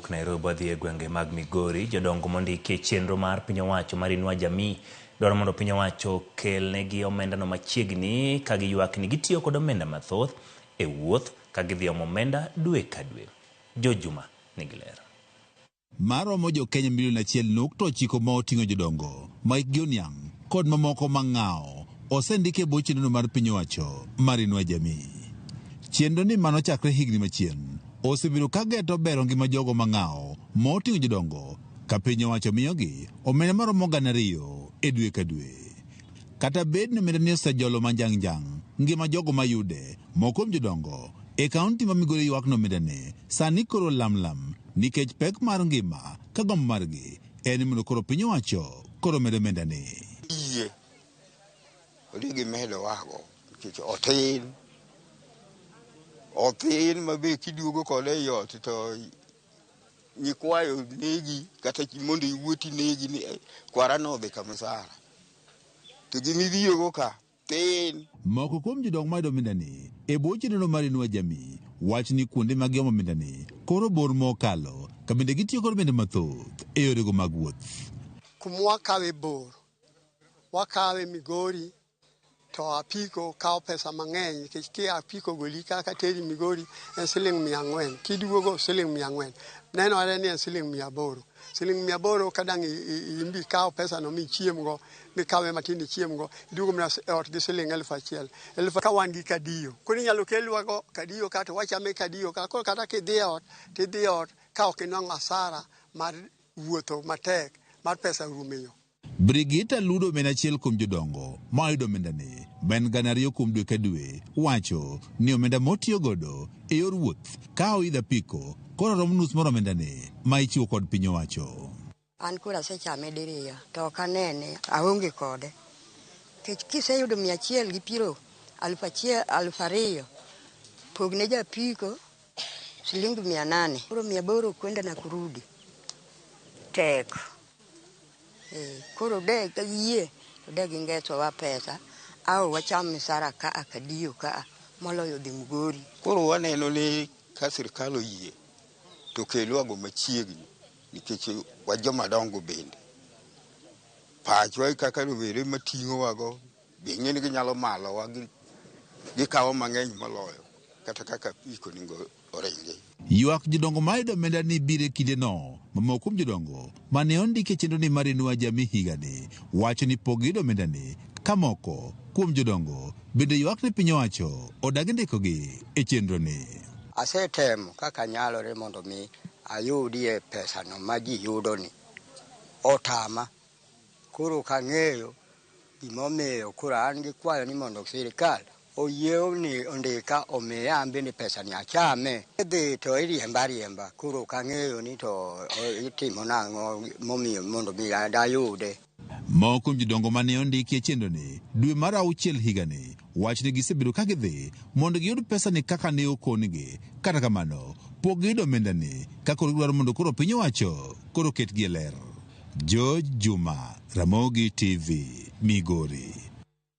kawuok Nairobi dhi e gwenge mag Migori. Jodongo mondiki e chenro mar piny owacho mar Inua Jamii dwaro mondo piny owacho kelnegi omendano machiegni ka giywak ni gitiyo kod omenda mathoth e wuoth ka gidhi omo omenda dwe ka dwe. Jojuma nigi ler. Maromo jo Kenya milion 1.9 ma oting'o jodongo, Mike Oniang kod mamoko mang'ao osendike bwo chenro mar piny owacho mar Inua Jamii. Chenro ni mano chakre higni machien osebedo ka geto bero ngima jogo mang'ao ma oting'o jodongo ka piny owacho miyogi omenda maromo 2,000 e dwe ka dwe. Kata bed ni omenda ni osejolo manjang' ngima jogo mayude, moko kuom jodongo e kaunti ma Migori ywak no omenda ni sani koro lam nikech pek mar ngima ka gombo margi en mondo koro piny owacho koro medo omenda ni. Oligi medo wago nikech otin mabe kiduogo kode yot to nyikwayo negi kata mondo iwuoti negi ni kwara no dhi kamasara to gimidhiyogo ka tin. Moko kuom jodong mayudo omenda ni e bwo chenro mar Inua Jamii wach ni kuonde ma giomo omenda ni koro bor mokalo ka bende gitiyo kod omenda mathoth e yorego mag wuoth. Kumwakawe bor, wakawe Migori to apiko kao pesa mang'eny nikech kia apiko goli kaka teri Migori en $400, kiduogo $400. Neno are ni en $800. $800 kadang imbi kao pesa no mi chiemgo, mi kawe matini chiemgo, iduogo mna ot gi $1,000. 1,000 ka wan gi kadiyo. Kuni nyalo kelwago kadiyo kata wachame kadiyo ka koro kata tidhi ot ka ok inwang'o asara mar wuotho matek mar pesa rumeyo. Brigita Ludo men achiel kuom jodongo ma oyudo omenda ni ben 2,000 kuom dwe ka dwe wacho ni omenda motiyo godo e yor wuoth ka oidho apiko koro rom nus mar omenda ni ma ichiwo kod piny owacho. An kura asechame diriyo to ok anene aonge kode. Kiseyudo 150, 1,000, 2,000 pogne japiko shilingi 800. Koro 800 kwenda na kurudi tek. Koro de yie de gingeto wa pesa au wacham misara ka akadiyo ka moloyo dhi Migori. Koro waneno ni ka sirkal oyie to kelwago machiegni nikech wajoma dongo bende pachwa kaka rowere mating'o wago bing'e ni ginyalo malowa gikawo mang'eny moloyo kata kaka piko ningo oringi. Ywak jodongo mayudo omenda ni bire kinde no mamoko kuom jodongo mane ondike chenro ni mar Inua Jamii higa ni wacho ni pok giyudo omenda ni ka moko kuom jodongo bende ywak ni piny owacho odagi ndikogi e chenro ni. Asetemo kaka nyalore mondo mi ayudie pesa no ma ji yudo ni otama. Koro kang'eyo gimomiyo koro an gi kwayo ni mondo sirkal oyiew ni ondika omiya ambe ni pesa ni achame. Dhi to iriemba koro kang'eyo ni to itimo nang'o momiyo mondo mi ayude. Moko kuom jodongo mane ondiki e chenro ni dwe mar 6 higa ni wach ni gisebedo ka gidhi mondo giyud pesa ni kaka ne okonigi, kata kamano pok giyudo omenda ni ka koro gidwaro mondo koro piny owacho koro ketgi e ler. George Juma, Ramogi TV, Migori.